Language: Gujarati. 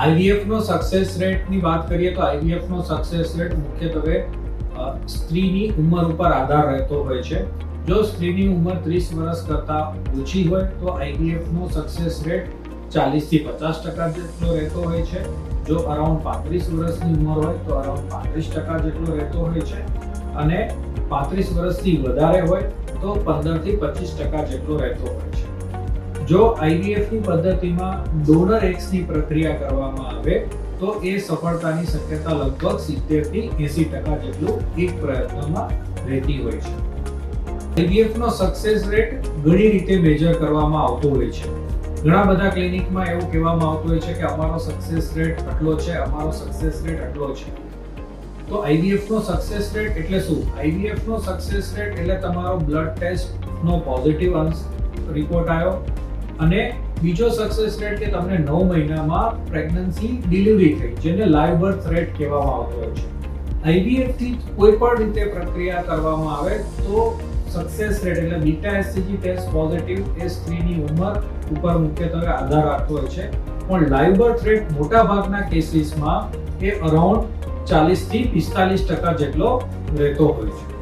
આઈવીએફ નો સક્સેસ રેટ ની વાત કરીએ તો આઈવીએફ નો સક્સેસ રેટ મુખ્યત્વે સ્ત્રીની ઉંમર ઉપર આધાર રહેતો હોય છે. જો સ્ત્રીની ઉંમર 30 વર્ષ કરતા ઓછી હોય તો આઈવીએફ નો સક્સેસ રેટ 40 થી 50% જેટલો રહેતો હોય છે. જો અરાઉન્ડ 35 વર્ષની ઉંમર હોય તો અરાઉન્ડ 35% જેટલો રહેતો હોય છે અને 35 વર્ષથી વધારે હોય તો 15 થી 25% જેટલો રહેતો હોય છે. જો આઈવીએફ ની પદ્ધતિમાં ડોનર એગ્સની પ્રક્રિયા કરવામાં આવે તો એ સફળતાની શક્યતા લગભગ 70 થી 80% જેટલું એક પ્રયત્નમાં રહેતી હોય છે. આઈવીએફ નો સક્સેસ રેટ ઘણી રીતે મેજર કરવામાં આવતો હોય છે. ઘણા બધા ક્લિનિકમાં એવું કહેવામાં આવતું હોય છે કે અમારો સક્સેસ રેટ આટલો છે, અમારો સક્સેસ રેટ આટલો છે. તો આઈવીએફ નો સક્સેસ રેટ એટલે શું? આઈવીએફ નો સક્સેસ રેટ એટલે તમારો બ્લડ ટેસ્ટ નો પોઝિટિવ રિપોર્ટ આવ્યો અને બીજો સક્સેસ રેટ કે તમને 9 મહિનામાં પ્રેગ્નન્સી ડિલિવરી થઈ, જેને લાઈવ બર્થ રેટ કહેવામાં આવતો હોય છે. આઈવીએફ થી કોઈ પણ રીતે પ્રક્રિયા કરવામાં આવે તો સક્સેસ રેટ એટલે બીટા એચસીજી ટેસ્ટ પોઝિટિવ એ સ્ત્રીની ઉંમર ઉપર મુખ્યત્વે આધાર રાખતો હોય છે, પણ લાઈવ બર્થ રેટ મોટા ભાગના કેસીસમાં એ અરાઉન્ડ 40 થી 45% જેટલો રહેતો હોય છે.